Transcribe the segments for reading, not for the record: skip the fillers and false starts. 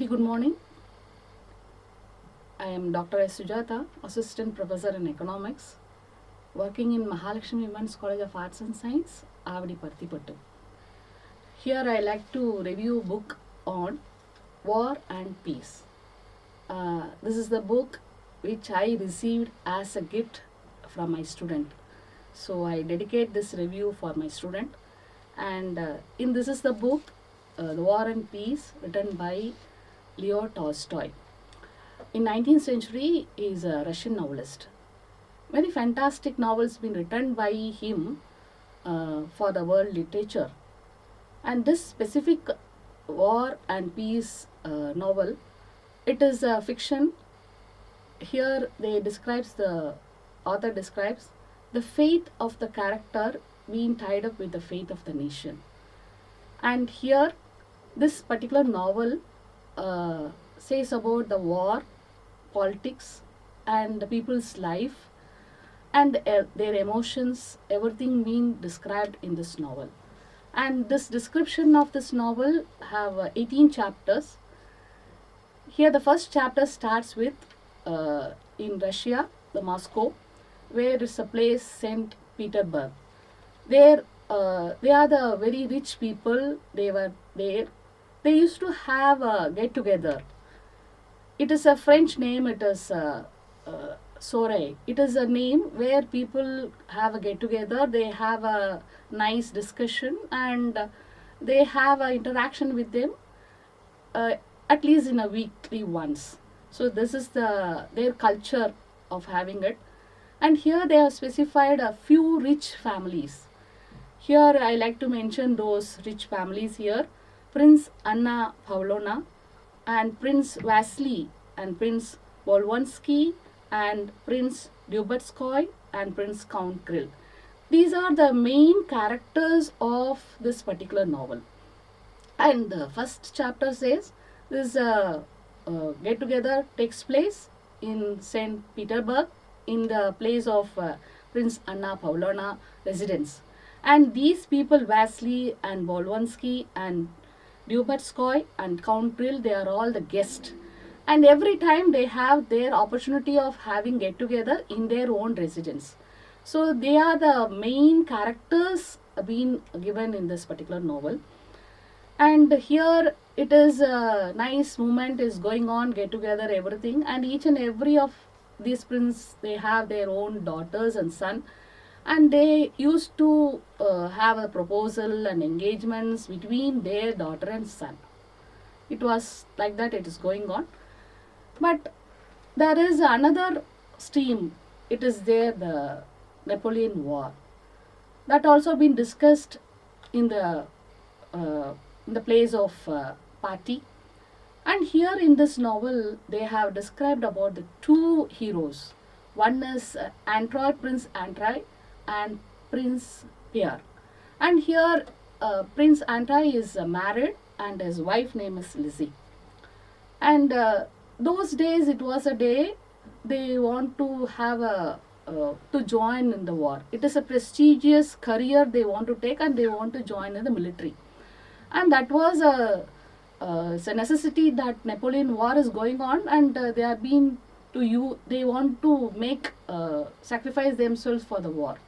Very good morning. I am Dr.Sujatha, Assistant Professor in Economics, working in Mahalakshmi Women's College of Arts and Science, Avadi Partipattu. Here I like to review a book on War and Peace. This is the book which I received as a gift from my student. So I dedicate this review for my student. And this is the book, The War and Peace, written by Leo Tolstoy. In 19th century, he is a Russian novelist. Very fantastic novels been written by him for the world literature. And this specific War and Peace novel, it is a fiction. Here the author describes the fate of the character being tied up with the fate of the nation. And here, this particular novel says about the war, politics, and the people's life, and their emotions, everything being described in this novel. And this description of this novel have 18 chapters. Here the first chapter starts with in Russia, the Moscow, where is a place St. Petersburg. There they are the very rich people. They were there. They used to have a get together. It is a French name. It is soirée. It is a name where people have a get together. They have a nice discussion and they have an interaction with them at least in a weekly once. So this is their culture of having it. And here they have specified a few rich families. Here I like to mention those rich families here. Prince Anna Pavlovna and Prince Vasily and Prince Bolkonsky and Prince Lyubetskoy and Prince Count Grill. These are the main characters of this particular novel. And the first chapter says this get together takes place in St. Petersburg in the place of Prince Anna Pavlovna residence. And these people, Vasily and Bolkonsky and Lyubetskoy and Count Grill, they are all the guests. And every time they have their opportunity of having get together in their own residence. So they are the main characters being given in this particular novel. And here it is a nice moment is going on, get together, everything. And each and every of these princes, they have their own daughters and son. And they used to have a proposal and engagements between their daughter and son. It was like that it is going on. But there is another stream. It is there, the Napoleon War. That also been discussed in the place of party. And here in this novel, they have described about the two heroes. One is Prince Andrei and Prince Pierre. And here Prince Andrei is married and his wife name is Lizzie. And those days it was a day they want to have to join in the war. It is a prestigious career they want to take and they want to join in the military. And that was it's a necessity that Napoleon War is going on and they are being they want to make sacrifice themselves for the war.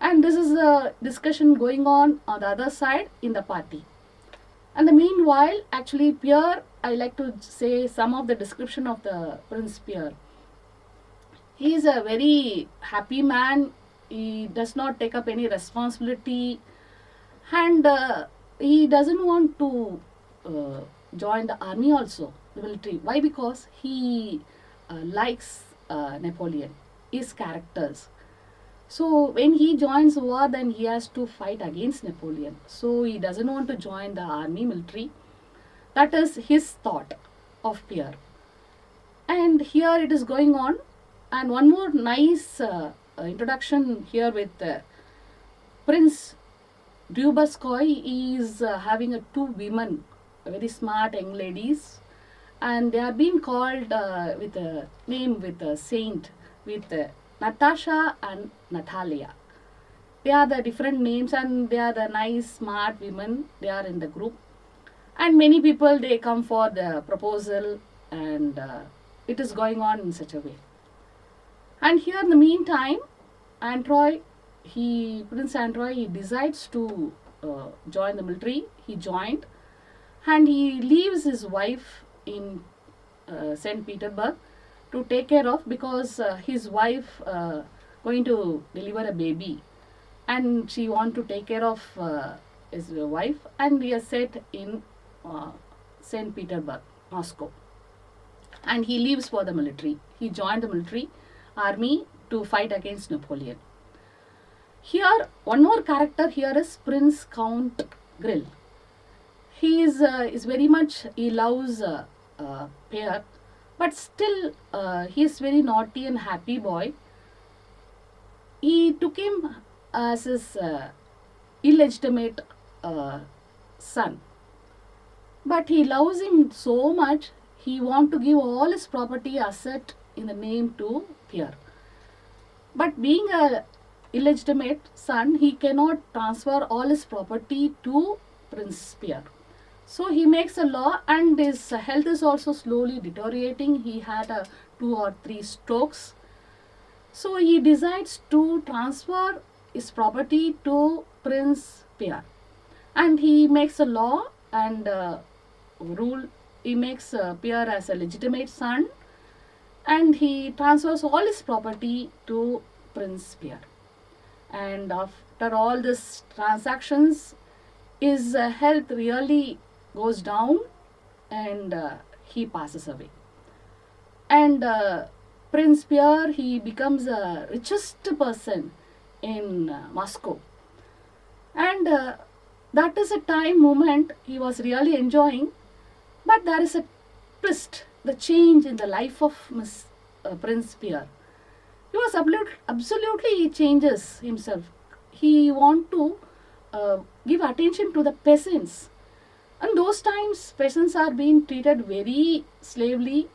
And this is a discussion going on the other side in the party. And the meanwhile, actually Pierre, I like to say some of the description of the Prince Pierre. He is a very happy man. He does not take up any responsibility. And he doesn't want to join the army also, the military. Why? Because he likes Napoleon, his characters. So when he joins war, then he has to fight against Napoleon. So he doesn't want to join the army, military. That is his thought of Pierre. And here it is going on. And one more nice introduction here with Prince Lyubetskoy. He is having two women, very smart young ladies. And they are being called with a name with a saint, with Natasha and Natalia. They are the different names and they are the nice smart women. They are in the group. and many people, they come for the proposal, and it is going on in such a way. And here in the meantime, Prince Androy, he decides to join the military. He joined, and he leaves his wife in St. Petersburg to take care of, because his wife going to deliver a baby, and she want to take care of his wife, and he is set in St. Petersburg, Moscow, and he leaves for the military. He joined the military army to fight against Napoleon. Here, one more character here is Prince Count Grill. He is very much, he loves Pierre, but still he is very naughty and happy boy. He took him as his illegitimate son, but he loves him so much, he want to give all his property asset in the name to Pierre. But being a illegitimate son, he cannot transfer all his property to Prince Pierre. So he makes a law, and his health is also slowly deteriorating. He had 2 or 3 strokes. So he decides to transfer his property to Prince Pierre. And he makes a law and rule. He makes Pierre as a legitimate son, and he transfers all his property to Prince Pierre. And after all these transactions, his health really goes down, and he passes away. And Prince Pierre, he becomes the richest person in Moscow. And that is a moment he was really enjoying. But there is a twist, the change in the life of Prince Pierre. He was absolutely, he changes himself. He want to give attention to the peasants. And those times, peasants are being treated very slavely,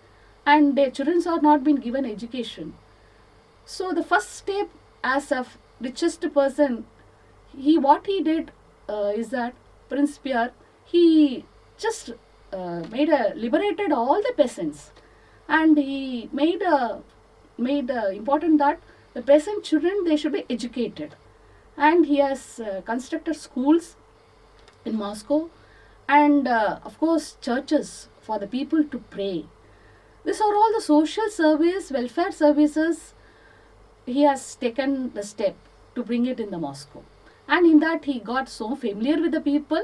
and their children are not being given education. So the first step as a richest person, what he did is that Prince Pierre, he just liberated all the peasants, and he made important that the peasant children, they should be educated, and he has constructed schools in Moscow, and of course churches for the people to pray. These are all the social service, welfare services. He has taken the step to bring it in the Moscow, and in that he got so familiar with the people.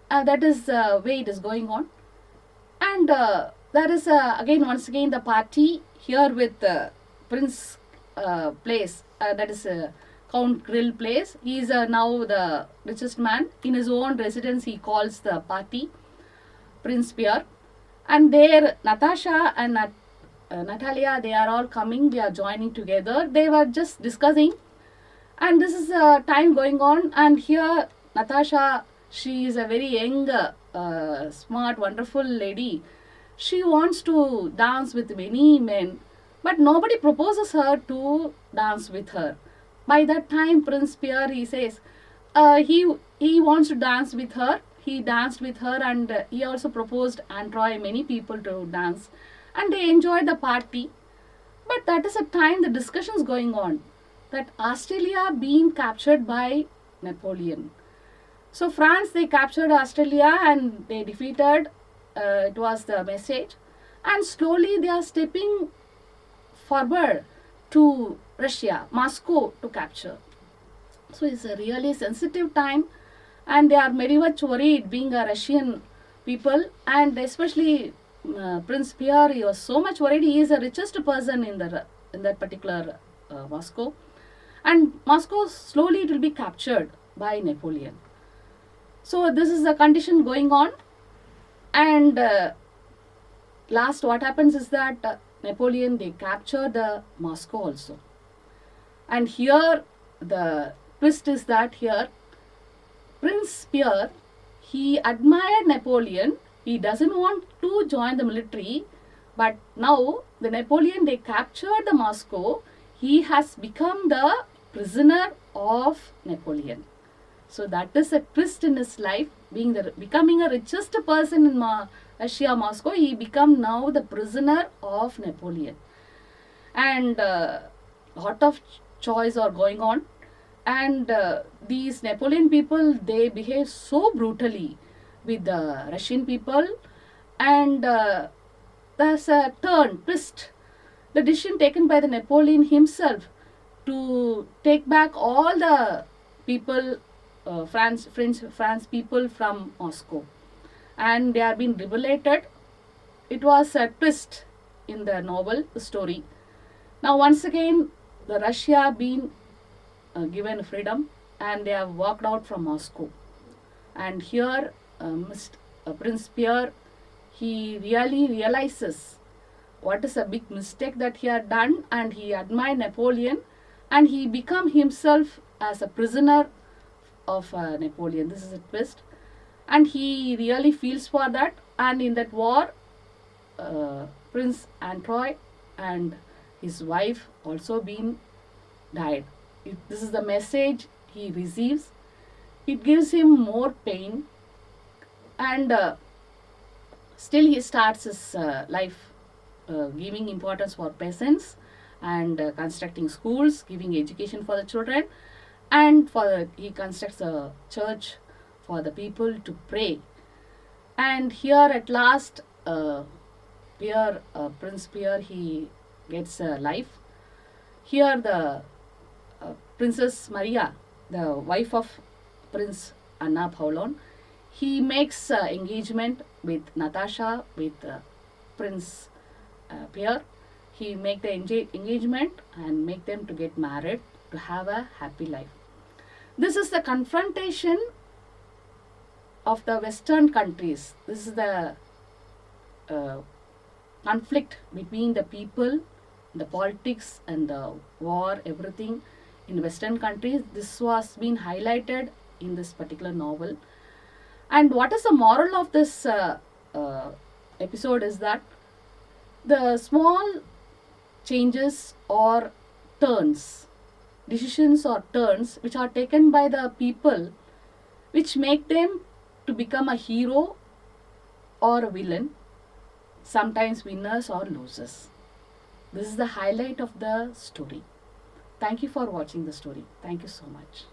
That is the way it is going on. And there is once again the party here with Prince place, that is Count Grill place. He is now the richest man. In his own residence, he calls the party Prince Pierre. And there Natasha and Natalia, they are all coming, they are joining together. They were just discussing, and this is time going on. And here Natasha, she is a very young, smart, wonderful lady. She wants to dance with many men, but nobody proposes her to dance with her. By that time, Prince Pierre, he says, he wants to dance with her. He danced with her, and he also proposed Androy many people to dance, and they enjoyed the party. But that is a time the discussion is going on, that Australia being captured by Napoleon. So France, they captured Australia and they defeated. It was the message, and slowly they are stepping forward to Russia, Moscow, to capture. So it's a really sensitive time, and they are very much worried, being a Russian people, and especially Prince Pierre, he was so much worried. He is the richest person in that particular Moscow, and Moscow slowly it will be captured by Napoleon. So this is the condition going on, and last what happens is that Napoleon, they capture the Moscow also. And here the twist is that here Prince Pierre, he admired Napoleon. He doesn't want to join the military, but now the Napoleon, they captured the Moscow. He has become the prisoner of Napoleon. So that is a twist in his life. Becoming a richest person in Russia, Moscow, he become now the prisoner of Napoleon. And lot of choice are going on. And these Napoleon people, they behave so brutally with the Russian people. And there's a twist. The decision taken by the Napoleon himself to take back all the people, France people from Moscow, and they have been liberated. It was a twist in the novel story. Now once again, the Russia been given freedom, and they have walked out from Moscow. And here, Prince Pierre, he really realizes what is a big mistake that he had done, and he admired Napoleon, and he become himself as a prisoner of Napoleon. This is a twist, and he really feels for that. And in that war, Prince Antroy and his wife also been died. This is the message he receives. It gives him more pain, and still he starts his life giving importance for peasants, and constructing schools, giving education for the children, and he constructs a church for the people to pray. And here at last, Prince Pierre, he gets life. Here the Princess Maria, the wife of Prince Anna Paulon, he makes engagement with Natasha, with Prince Pierre. He make the engagement and make them to get married, to have a happy life. This is the confrontation of the Western countries. This is the conflict between the people, the politics and the war, everything in Western countries. This was being highlighted in this particular novel. And what is the moral of this episode is that the small changes or turns, decisions or turns which are taken by the people, which make them to become a hero or a villain, sometimes winners or losers. This is the highlight of the story. Thank you for watching the story. Thank you so much.